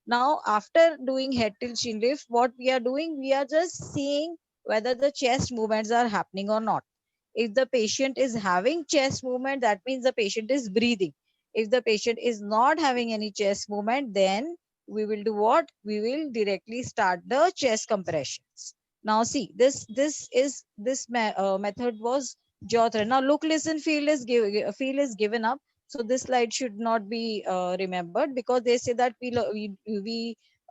Now, after doing head tilt chin lift, what we are doing, we are just seeing whether the chest movements are happening or not. If the patient is having chest movement, that means the patient is breathing. If the patient is not having any chest movement, then we will do what? We will directly start the chest compressions. Now see, this method was jaw thrust. Now look, listen, feel is given up. So this slide should not be remembered, because they say that we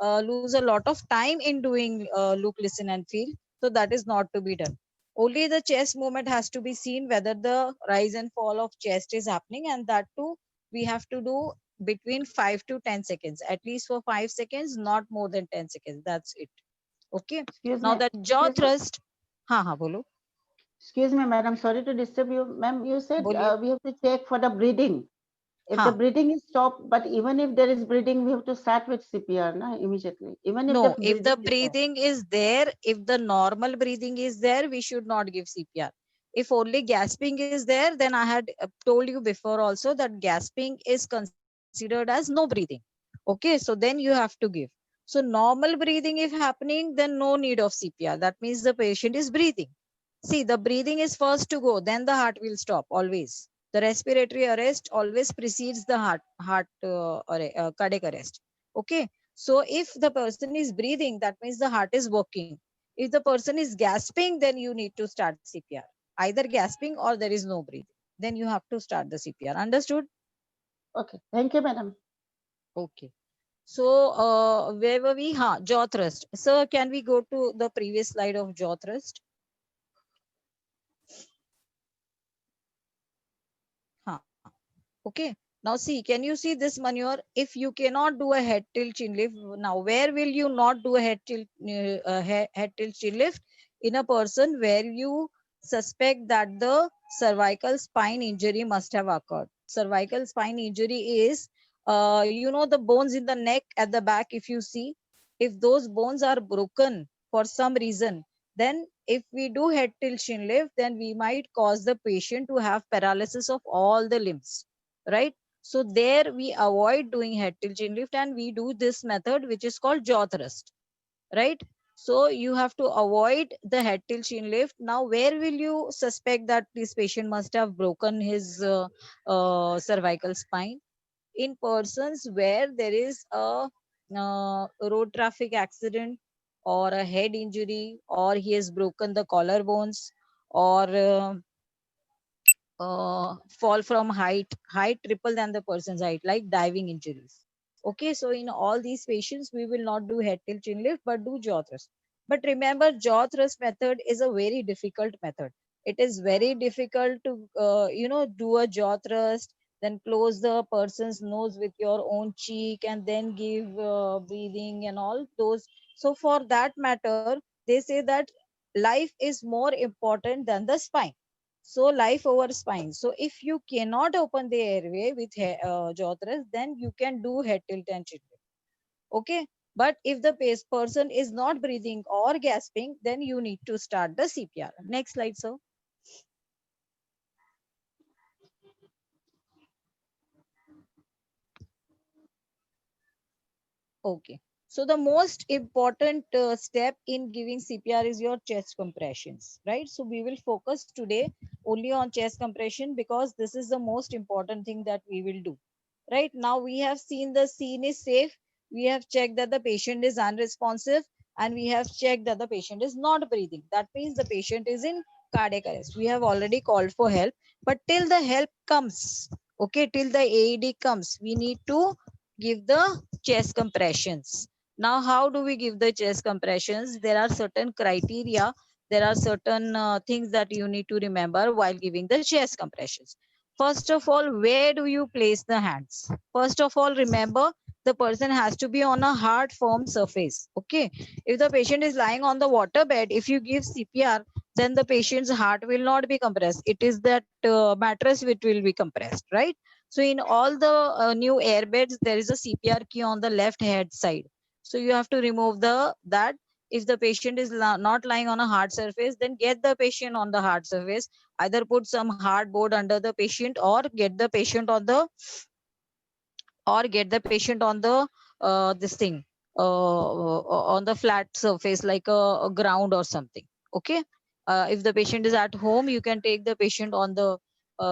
lose a lot of time in doing look, listen, and feel. So that is not to be done. Only the chest movement has to be seen, whether the rise and fall of chest is happening, and that too we have to do between 5 to 10 seconds, at least for 5 seconds, not more than 10 seconds. That's it. Okay. Excuse Now me. that jaw thrust, ha bolo, Excuse me, madam. Sorry to disturb you, ma'am. You said boliye. we have to check for the breathing. If the Ha. breathing is stopped, but even if there is breathing, we have to start with CPR, na, immediately. Even if the No, if the breathing is there. breathing is there, if the normal breathing is there, we should not give CPR. If only gasping is there, then I had told you before also that gasping is considered as no breathing. Okay, so then you have to give. So normal breathing if happening, then no need of CPR. That means the patient is breathing. See, the breathing is first to go, then the heart will stop always. The respiratory arrest always precedes the cardiac arrest. Okay, so if the person is breathing, that means the heart is working. If the person is gasping, then you need to start CPR. Either gasping or there is no breathing. Then you have to start the CPR. Understood? Okay. Thank you, madam. Okay. So where were we? Jaw thrust. Sir, can we go to the previous slide of jaw thrust? Okay. Now see, can you see this maneuver? If you cannot do a head tilt chin lift, now where will you not do a head tilt chin lift? In a person where you suspect that the cervical spine injury must have occurred. Cervical spine injury is, the bones in the neck at the back. If you see, if those bones are broken for some reason, then if we do head tilt chin lift, then we might cause the patient to have paralysis of all the limbs, right? So there we avoid doing head tilt chin lift, and we do this method which is called jaw thrust, right? So you have to avoid the head tilt chin lift. Now where will you suspect that this patient must have broken his cervical spine? In persons where there is a road traffic accident, or a head injury, or he has broken the collarbones, or fall from height triple than the person's height, like diving injuries. Okay, so in all these patients, we will not do head tilt chin lift, but do jaw thrust. But remember, jaw thrust method is a very difficult method. It is very difficult to, do a jaw thrust, then close the person's nose with your own cheek, and then give breathing and all those. So for that matter, they say that life is more important than the spine. So life over spine. So if you cannot open the airway with jaw thrust, then you can do head tilt and chin lift. Okay. But if the person is not breathing or gasping, then you need to start the CPR. Next slide, sir. Okay. So the most important step in giving CPR is your chest compressions, right? So we will focus today only on chest compression, because this is the most important thing that we will do. Right now we have seen the scene is safe. We have checked that the patient is unresponsive, and we have checked that the patient is not breathing. That means the patient is in cardiac arrest. We have already called for help, but till the help comes, okay, till the AED comes, we need to give the chest compressions. Now, how do we give the chest compressions? There are certain criteria. There are certain things that you need to remember while giving the chest compressions. First of all, where do you place the hands? First of all, remember, the person has to be on a hard, firm surface. Okay. If the patient is lying on the water bed, if you give CPR, then the patient's heart will not be compressed. It is that mattress which will be compressed, right? So in all the new airbeds, there is a CPR key on the left head side. So you have to remove that. If the patient is not lying on a hard surface, then get the patient on the hard surface. Either put some hard board under the patient, or get the patient on the this thing on the flat surface like a ground or something. Okay. If the patient is at home, you can take the patient on the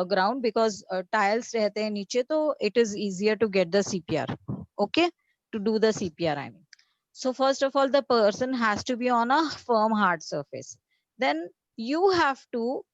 ground, because tiles rehte hain niche, so it is easier to get the CPR. Okay, to do the CPR, I mean. So first of all, the person has to be on a firm hard surface. Then you have to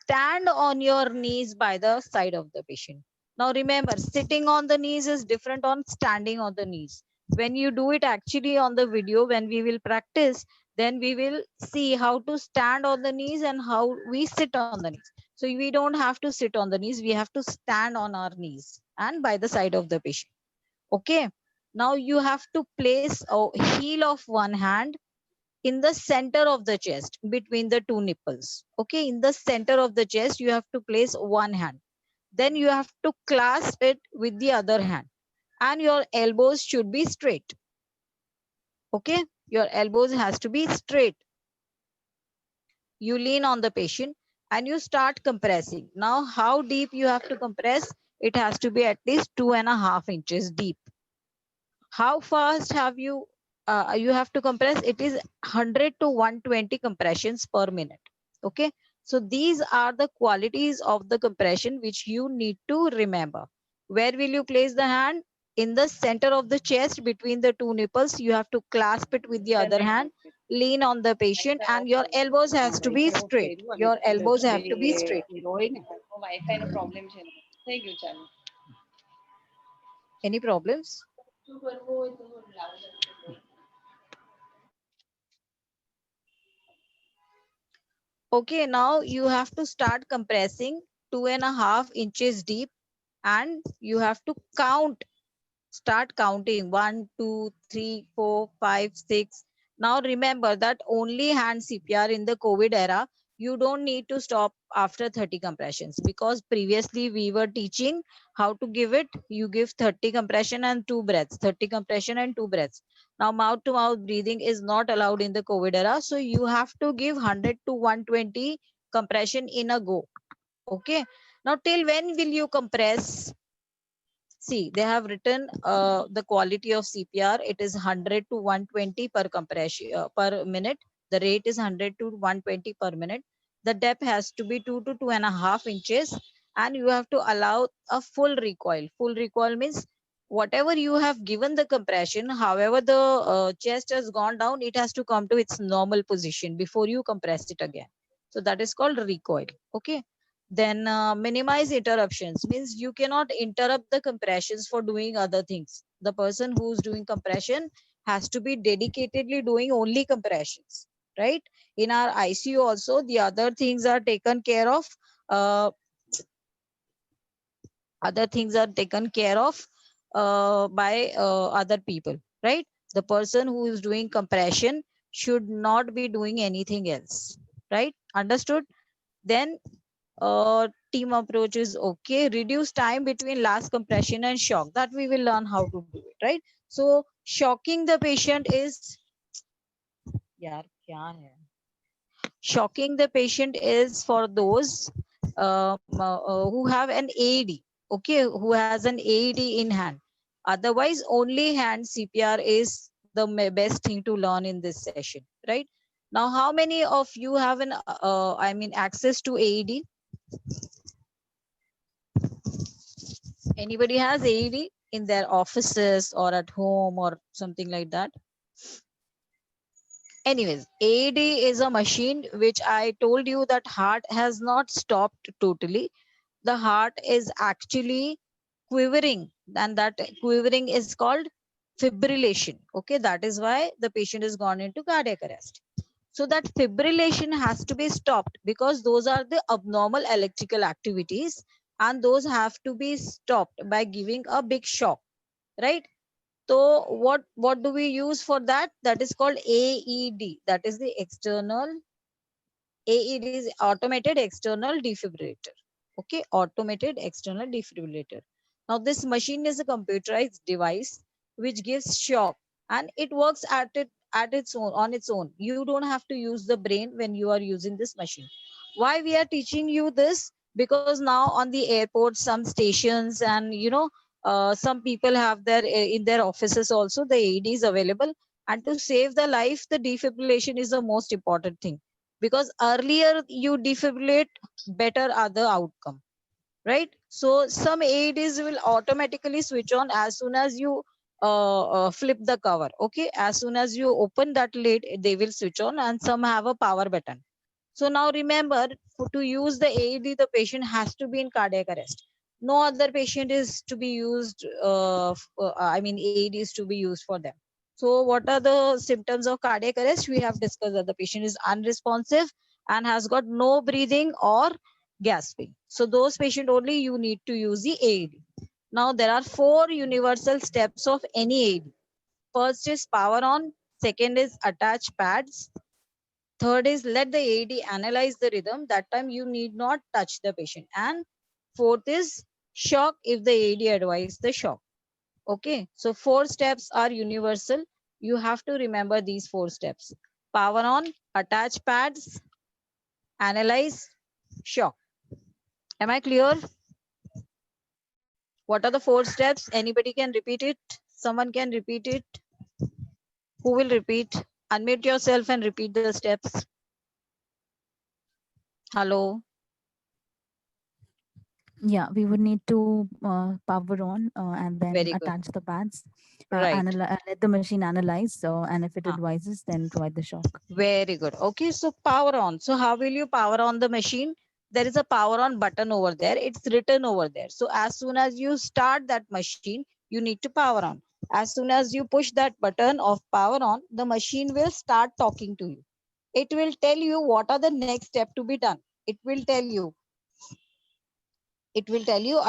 stand on your knees by the side of the patient. Now remember, sitting on the knees is different on standing on the knees. When you do it actually on the video, when we will practice, then we will see how to stand on the knees and how we sit on the knees. So we don't have to sit on the knees, we have to stand on our knees and by the side of the patient. Okay. Now you have to place a heel of one hand in the center of the chest between the two nipples. Okay. In the center of the chest, you have to place one hand. Then you have to clasp it with the other hand, and your elbows should be straight. Okay. Your elbows has to be straight. You lean on the patient and you start compressing. Now, how deep you have to compress? It has to be at least 2.5 inches deep. How fast have you have to compress? It is 100 to 120 compressions per minute. Okay. So these are the qualities of the compression which you need to remember. Where will you place the hand? In the center of the chest between the two nipples. You have to clasp it with the other hand, lean on the patient, and your elbows has to be straight. Your elbows have to be straight. Any problems? Okay, now you have to start compressing 2.5 inches deep, and you have to count. Start counting 1, 2, 3, 4, 5, 6. Now remember that only hand CPR in the COVID era, you don't need to stop after 30 compressions, because previously we were teaching how to give it. You give 30 compression and 2 breaths, 30 compression and 2 breaths. Now mouth to mouth breathing is not allowed in the COVID era. So you have to give 100 to 120 compression in a go. Okay. Now till when will you compress? See, they have written the quality of CPR. It is 100 to 120 per compression per minute. The rate is 100 to 120 per minute. The depth has to be 2 to 2.5 inches, and you have to allow a full recoil. Full recoil means whatever you have given the compression, however the chest has gone down, it has to come to its normal position before you compress it again. So that is called recoil. Okay. Then minimize interruptions means you cannot interrupt the compressions for doing other things. The person who's doing compression has to be dedicatedly doing only compressions, right? In our ICU also, the other things are taken care of. Other things are taken care of by other people, right? The person who is doing compression should not be doing anything else, right? Understood? Then team approach is okay. Reduce time between last compression and shock. That we will learn how to do it, right? So shocking the patient is, yaar, kya hai? Shocking the patient is for those who have an AED, okay, who has an AED in hand. Otherwise, only hand CPR is the best thing to learn in this session, right? Now, how many of you have an, access to AED? Anybody has AED in their offices or at home or something like that? Anyways, AED is a machine which I told you that heart has not stopped totally. The heart is actually quivering, and that quivering is called fibrillation. Okay, that is why the patient is gone into cardiac arrest. So that fibrillation has to be stopped, because those are the abnormal electrical activities, and those have to be stopped by giving a big shock, right? So what do we use for that? That is called AED. That is the external, AED is automated external defibrillator. Okay, automated external defibrillator. Now this machine is a computerized device which gives shock, and it works at its own, on its own. You don't have to use the brain when you are using this machine. Why we are teaching you this? Because now on the airport, some stations, and Some people have their in their offices also the AED is available. And to save the life, the defibrillation is the most important thing, because earlier you defibrillate, better are the outcome, right? So some AEDs will automatically switch on as soon as you flip the cover. Okay, as soon as you open that lid, they will switch on, and some have a power button. So now remember, to use the AED, the patient has to be in cardiac arrest. No other patient is to be used. I mean, AED is to be used for them. So what are the symptoms of cardiac arrest? We have discussed that the patient is unresponsive and has got no breathing or gasping. So those patient only you need to use the AED. Now there are 4 universal steps of any AED. First is power on. Second is attach pads. Third is let the AED analyze the rhythm. That time you need not touch the patient. And fourth is shock if the AED advise the shock. Okay, so 4 steps are universal. You have to remember these 4 steps. Power on, attach pads, analyze, shock. Am I clear? What are the 4 steps? Anybody can repeat it? Someone can repeat it? Who will repeat? Unmute yourself and repeat the steps. Hello. Yeah, we would need to power on and then Very good. attach the pads, Right. let the machine analyze. And if it Ah. advises, then provide the shock. Very good. Okay, so power on. So how will you power on the machine? There is a power on button over there. It's written over there. So as soon as you start that machine, you need to power on. As soon as you push that button of power on, the machine will start talking to you. It will tell you what are the next step to be done. It will tell you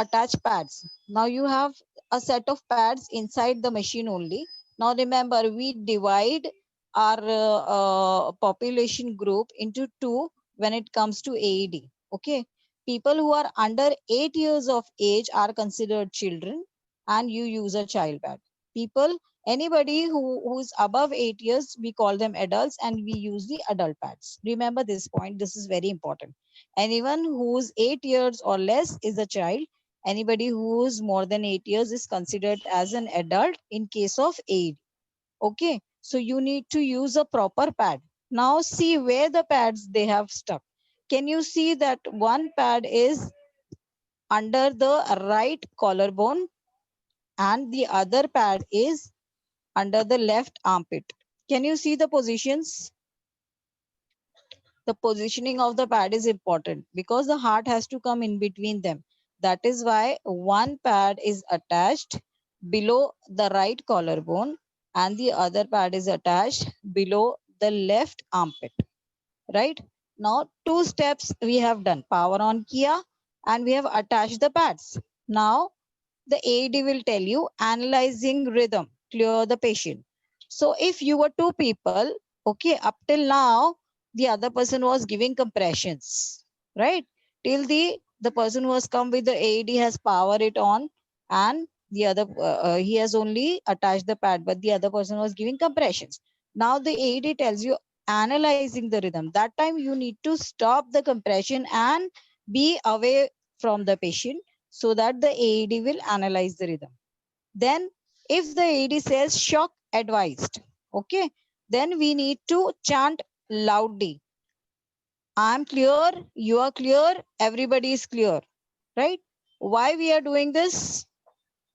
attach pads. Now you have a set of pads inside the machine only. Now remember, we divide our population group into 2 when it comes to AED. Okay, people who are under 8 years of age are considered children, and you use a child pad. People, anybody who's above 8 years, we call them adults, and we use the adult pads. Remember this point, this is very important. Anyone who's 8 years or less is a child. Anybody who's more than 8 years is considered as an adult in case of AED. Okay, so you need to use a proper pad. Now see where the pads they have stuck. Can you see that one pad is under the right collarbone and the other pad is under the left armpit? Can you see the positions? The positioning of the pad is important because the heart has to come in between them. That is why one pad is attached below the right collarbone and the other pad is attached below the left armpit. Right? Now 2 steps we have done. Power on Kia and we have attached the pads. Now the AED will tell you analyzing rhythm, clear the patient. So if you were 2 people, okay, up till now, the other person was giving compressions, right? Till the person who has come with the AED has power it on, and the other, he has only attached the pad, but the other person was giving compressions. Now the AED tells you analyzing the rhythm. That time you need to stop the compression and be away from the patient so that the AED will analyze the rhythm. Then if the AED says shock advised, okay, then we need to chant loudly. I'm clear, you are clear, everybody is clear, right? Why we are doing this?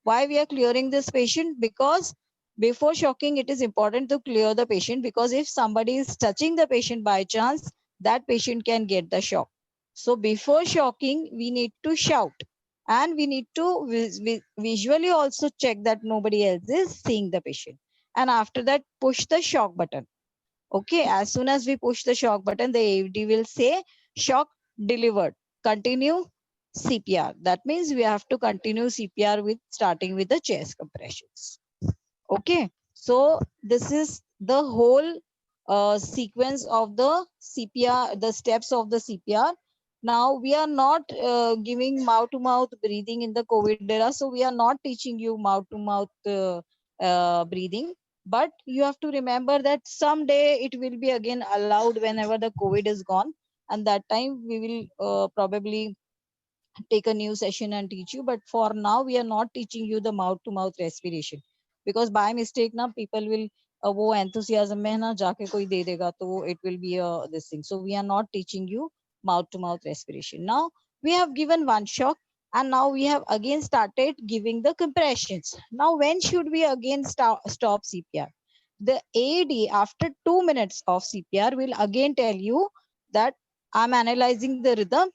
Why we are clearing this patient? Because before shocking, it is important to clear the patient, because if somebody is touching the patient by chance, that patient can get the shock. So before shocking, we need to shout, and we need to visually also check that nobody else is seeing the patient. And after that, push the shock button. Okay, as soon as we push the shock button, the AED will say shock delivered. Continue CPR. That means we have to continue CPR with starting with the chest compressions. Okay, so this is the whole sequence of the CPR, the steps of the CPR. Now we are not giving mouth to mouth breathing in the COVID era, so we are not teaching you mouth to mouth breathing. But you have to remember that someday it will be again allowed whenever the COVID is gone, and that time we will probably take a new session and teach you. But for now, we are not teaching you the mouth to mouth respiration, because by mistake now people will वो enthusiasm में ना जाके कोई दे देगा तो it will be a this thing. So we are not teaching you mouth to mouth respiration. Now we have given one shock, and now we have again started giving the compressions. Now when should we again stop CPR? The AD after 2 minutes of CPR will again tell you that I'm analyzing the rhythm,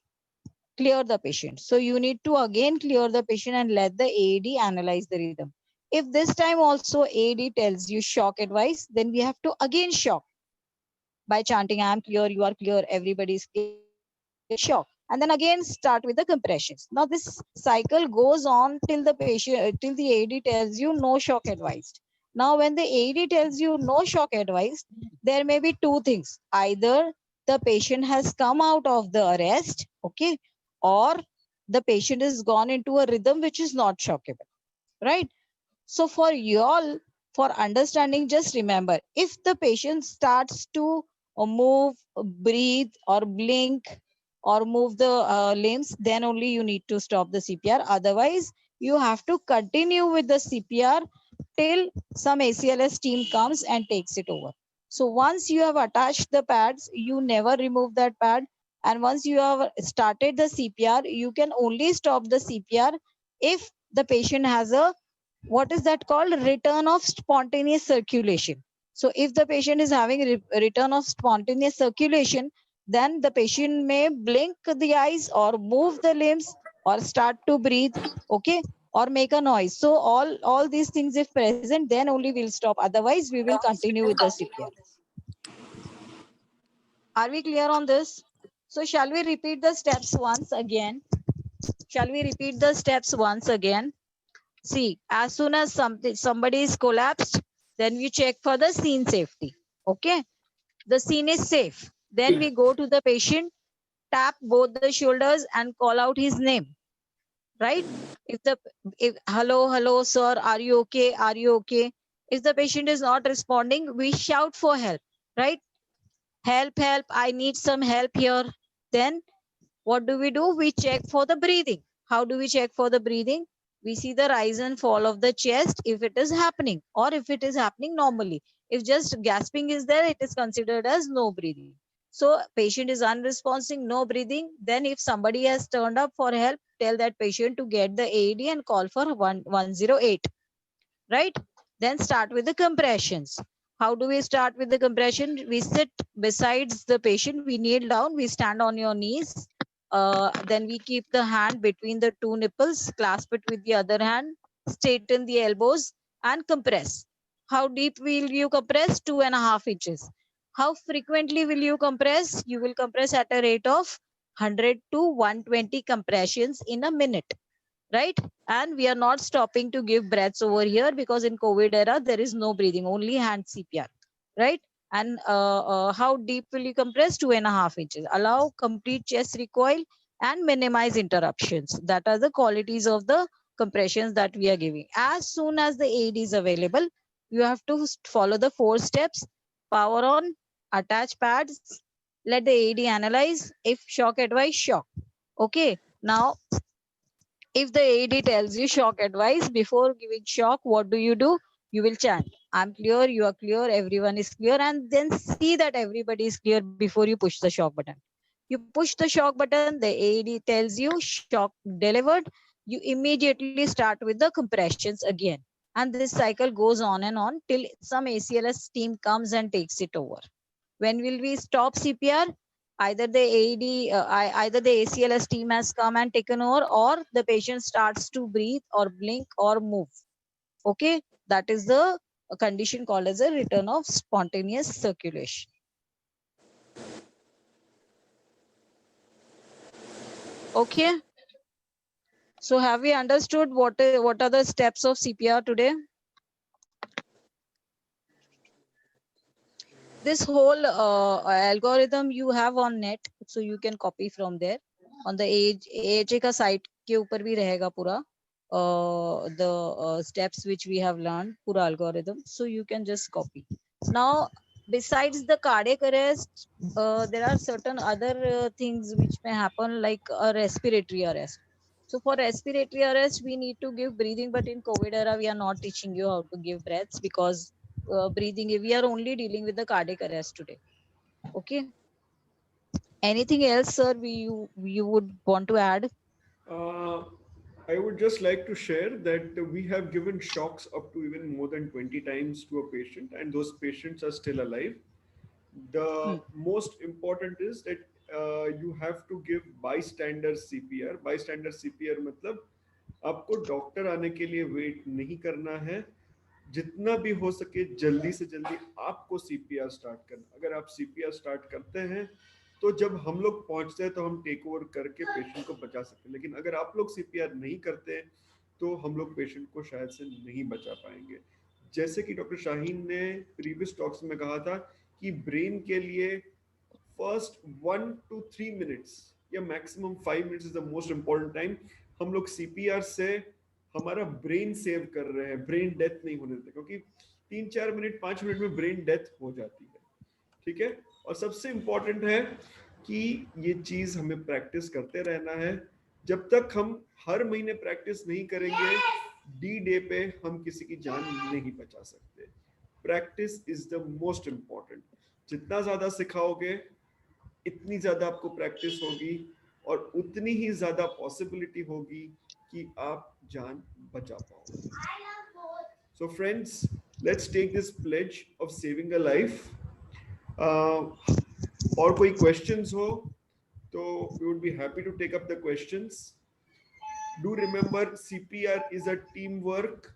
clear the patient. So you need to again clear the patient and let the AED analyze the rhythm. If this time also AED tells you shock advice, then we have to again shock by chanting, I am clear, you are clear, everybody is clear, shock. And then again start with the compressions. Now this cycle goes on till the patient, till the AED tells you no shock advised. Now when the AED tells you no shock advised, there may be two things. Either the patient has come out of the arrest, okay, or the patient has gone into a rhythm which is not shockable, right? So for y'all, for understanding, just remember, if the patient starts to move, breathe or blink or move the limbs, then only you need to stop the CPR. Otherwise, you have to continue with the CPR till some ACLS team comes and takes it over. So once you have attached the pads, you never remove that pad. And once you have started the CPR, you can only stop the CPR if the patient has a, what is that called, return of spontaneous circulation. So if the patient is having return of spontaneous circulation, then the patient may blink the eyes or move the limbs or start to breathe, okay, or make a noise. So all these things if present, then only we'll stop, otherwise we will continue with the CPR. Are we clear on this? So shall we repeat the steps once again? Shall we repeat the steps once again? See, as soon as somebody is collapsed, then we check for the scene safety. Okay, the scene is safe. Then we go to the patient, tap both the shoulders and call out his name. Right? If hello sir, are you okay? Are you okay? If the patient is not responding, we shout for help. Right? Help! I need some help here. Then what do? We check for the breathing. How do we check for the breathing? We see the rise and fall of the chest if it is happening, or if it is happening normally. If just gasping is there, it is considered as no breathing. So patient is unresponsive, no breathing. Then if somebody has turned up for help, tell that patient to get the AED and call for 108. Right? Then start with the compressions. How do we start with the compression? We sit besides the patient, we kneel down, we stand on your knees. Then we keep the hand between the two nipples, clasp it with the other hand, straighten the elbows and compress. How deep will you compress? 2.5 inches. How frequently will you compress? You will compress at a rate of 100 to 120 compressions in a minute, right? And we are not stopping to give breaths over here, because in COVID era, there is no breathing, only hand CPR, right? And how deep will you compress? 2.5 inches. Allow complete chest recoil and minimize interruptions. That are the qualities of the compressions that we are giving. As soon as the aid is available, you have to follow the 4 steps. Power on, attach pads, let the AED analyze. If shock advice, shock. Okay. Now, if the AED tells you shock advice, before giving shock, what do? You will chant, I'm clear, you are clear, everyone is clear, and then see that everybody is clear before you push the shock button. You push the shock button, the AED tells you shock delivered. You immediately start with the compressions again. And this cycle goes on and on till some ACLS team comes and takes it over. When will we stop CPR? Either the AED, either the ACLS team has come and taken over, or the patient starts to breathe or blink or move. Okay, that is the condition called as a return of spontaneous circulation. Okay, so have we understood what are the steps of CPR today? This whole algorithm you have on net, so you can copy from there. On the AHA ka site ke upar bhi rahega pura the steps which we have learned, pura algorithm, so you can just copy. Now besides the cardiac arrest, there are certain other things which may happen, like a respiratory arrest. So for respiratory arrest, we need to give breathing, but in COVID era, we are not teaching you how to give breaths because breathing, we are only dealing with the cardiac arrest today. Okay. Anything else, sir, you would want to add? Uh, I would just like to share that we have given shocks up to even more than 20 times to a patient, and those patients are still alive. Hmm. The most important is that you have to give bystander CPR. Bystander CPR मतलब आपको doctor आने के लिए wait नहीं करना है, जितना भी हो सके जल्दी से जल्दी आपको सीपीआर स्टार्ट करना। अगर आप सीपीआर स्टार्ट करते हैं तो जब हम लोग पहुंचते हैं तो हम टेक ओवर करके पेशेंट को बचा सकते हैं, लेकिन अगर आप लोग सीपीआर नहीं करते तो हम लोग पेशेंट को शायद से नहीं बचा पाएंगे। जैसे कि डॉक्टर शाहीन ने प्रीवियस टॉक्स में कहा था कि ब्रेन के लिए फर्स्ट 1 to 3 मिनट्स या maximum 5 minutes is the most important time. हम लोग सीपीआर से हमारा ब्रेन सेव कर रहे हैं, ब्रेन डेथ नहीं होने देते, क्योंकि 3-4 मिनट 5 मिनट में ब्रेन डेथ हो जाती है। ठीक है, और सबसे इम्पोर्टेंट है कि ये चीज हमें प्रैक्टिस करते रहना है। जब तक हम हर महीने प्रैक्टिस नहीं करेंगे, डी डे पे हम किसी की जान नहीं बचा सकते। Practice is the most important. जितना ज्यादा सिखाओगे इतनी ज्यादा आपको प्रैक्टिस होगी और उतनी ही ज्यादा पॉसिबिलिटी होगी कि आप जान बचा पाओगे। So friends, let's take this pledge of saving a life. और कोई क्वेश्चंस हो तो we would be happy to take up the questions. Do remember CPR is a team work,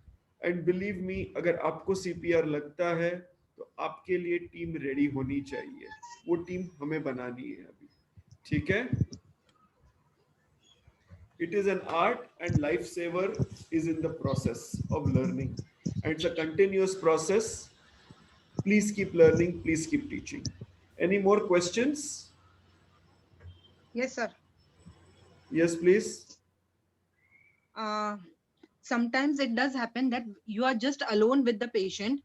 and believe me अगर आपको CPR लगता है तो आपके लिए टीम रेडी होनी चाहिए। वो टीम हमें बनानी है अभी। ठीक है, it is an art and lifesaver is in the process of learning, and it's a continuous process. Please keep learning, please keep teaching. Any more questions? Yes, sir. Yes, please. Sometimes it does happen that you are just alone with the patient.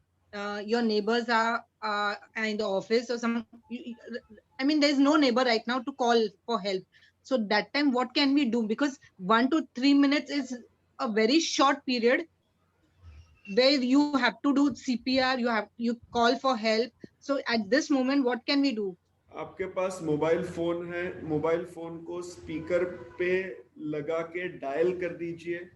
Your neighbors are in the office or some. I mean, there is no neighbor right now to call for help. So that time, what can we do? Because 1 to 3 minutes is a very short period where you have to do CPR. You call for help. So at this moment, what can we do? आपके पास mobile phone है, mobile phone को speaker पे लगा के dial कर दीजिए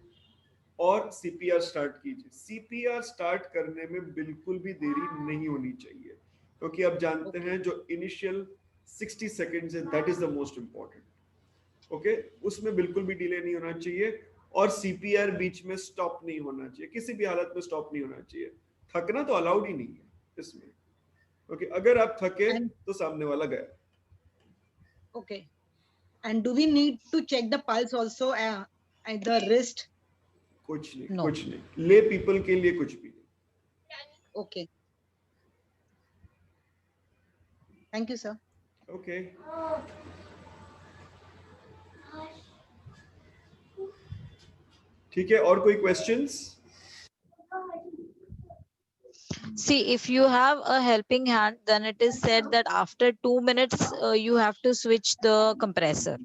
और CPR start कीजिए। सीपीआर स्टार्ट करने में बिल्कुल भी देरी नहीं होनी चाहिए, क्योंकि आप जानते हैं जो इनिशियल 60 सेकेंड्स है that is the most important. Okay, उसमें बिल्कुल भी डिले नहीं होना चाहिए, और सीपीआर बीच में स्टॉप नहीं होना चाहिए, किसी भी हालत में स्टॉप नहीं होना चाहिए। थकना तो अलाउड ही नहीं है इसमें, क्योंकि अगर आप थके तो सामने वाला गया। Okay. And do we need to check the pulse also at the wrist? कुछ नहीं, No. कुछ नहीं, ले पीपल के लिए कुछ भी नहीं। Okay. Thank you, sir. Okay, ठीक है, और कोई questions? See, if you have a helping hand, then it is said that after 2 minutes, you have to switch the compressor.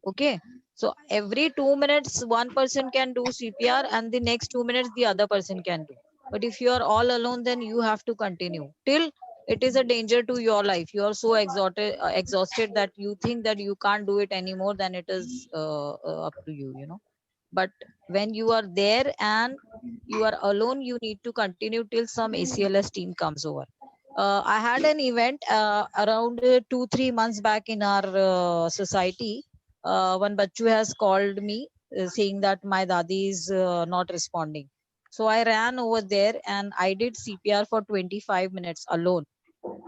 Okay. So every 2 minutes, one person can do CPR, and the next 2 minutes, the other person can do. But if you are all alone, then you have to continue till it is a danger to your life. You are so exhausted that you think that you can't do it anymore, then it is up to you, you know. But when you are there and you are alone, you need to continue till some ACLS team comes over. I had an event around 2-3 months back in our society. One bachu has called me saying that my dadi is not responding. So I ran over there and I did CPR for 25 minutes alone.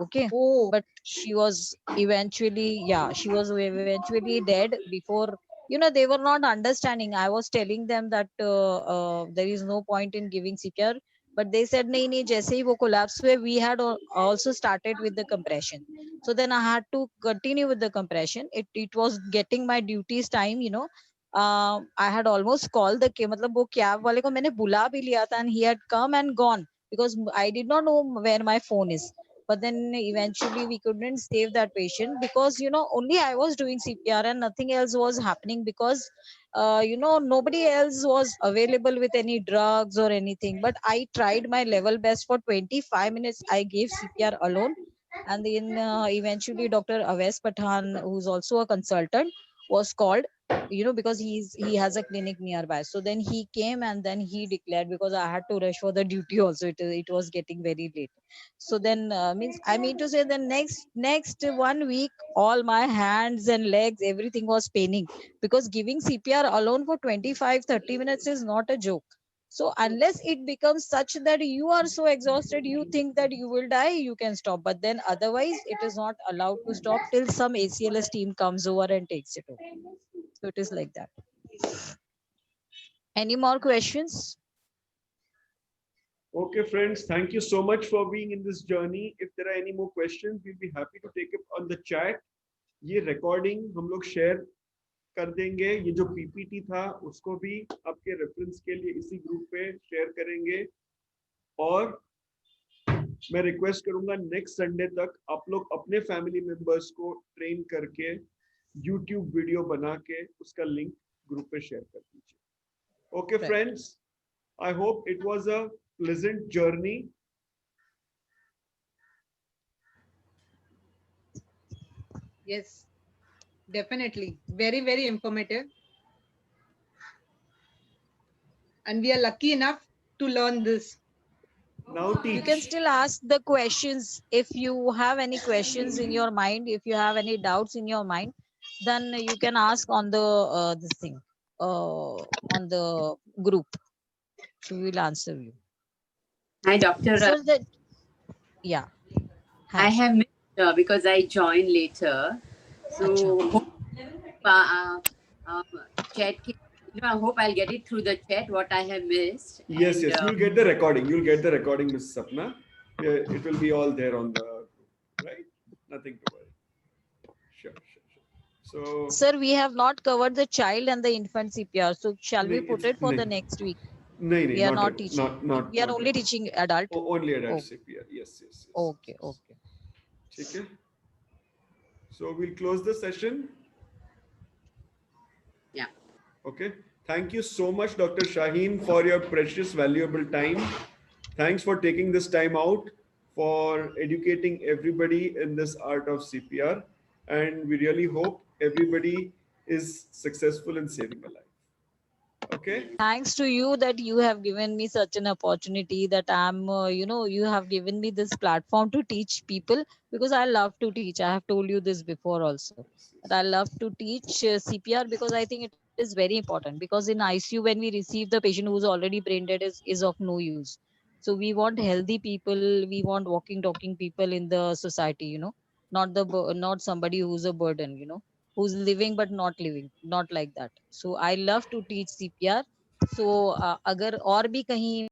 Okay. Oh, But she was eventually, yeah, she was eventually dead before, you know, they were not understanding. I was telling them that there is no point in giving CPR, but they said, nahi, nahi, jaise hi wo collapse hue, we had also started with the compression. So then I had to continue with the compression. It was getting my duties time, you know. I had almost called the मतलब वो cab वाले को मैंने बुला भी लिया था, and he had come and gone because I did not know where my phone is. But then eventually we couldn't save that patient because, you know, only I was doing CPR and nothing else was happening because nobody else was available with any drugs or anything. But I tried my level best for 25 minutes. I gave CPR alone. And then eventually Dr. Aves Pathan, who's also a consultant, was called, because he has a clinic nearby. So then he came and then he declared, because I had to rush for the duty also. It was getting very late. So then I mean to say, the next 1 week, all my hands and legs, everything was paining, because giving CPR alone for 25-30 minutes is not a joke. So unless it becomes such that you are so exhausted, you think that you will die, you can stop. But then otherwise, it is not allowed to stop till some ACLS team comes over and takes it over. So it is like that. Any more questions? Okay, friends, thank you so much for being in this journey. If there are any more questions, we'll be happy to take it on the chat. ये recording हम लोग share कर देंगे. ये जो PPT था उसको भी आपके reference के लिए इसी group पे share करेंगे. और मैं request करूंगा next Sunday तक आप लोग अपने family members को train करके YouTube video बना के उसका link group पे share कर दीजिए. Okay, Right. friends, I hope it was a pleasant journey. Yes, definitely. Very, very informative. And we are lucky enough to learn this. Now teach. You can still ask the questions. If you have any questions in your mind, if you have any doubts in your mind, then you can ask on the this thing on the group. So we will answer you. Hi, Dr. So that, yeah. I Hi. have missed because I joined later. So, hope, chat, I hope I'll get it through the chat what I have missed. Yes, And, yes, you'll get the recording. You'll get the recording, Ms. Sapna. Yeah, it will be all there on the group, right? Nothing to worry. Sure, sure, sure. So, Sir, we have not covered the child and the infant CPR. So shall we Nahi, put it's- it for the nahi. next week? nahi, We are not at- teaching. Not, We are not only at- teaching adult. Only adult Okay. CPR. Yes, yes, yes. Okay, yes. okay. ठीक है? So we'll close the session. yeah. Okay. Thank you so much, Dr. Shaheen, for your precious, valuable time. Thanks for taking this time out for educating everybody in this art of CPR. And we really hope everybody is successful in saving a life. Okay. Thanks to you that you have given me such an opportunity, that I'm, you have given me this platform to teach people, because I love to teach. I have told you this before also. That I love to teach CPR, because I think it is very important, because in ICU, when we receive the patient who's already brain dead, is of no use. So we want healthy people. We want walking, talking people in the society, not somebody who's a burden, who's living but not living, not like that. So I love to teach CPR. So अगर और भी कहीं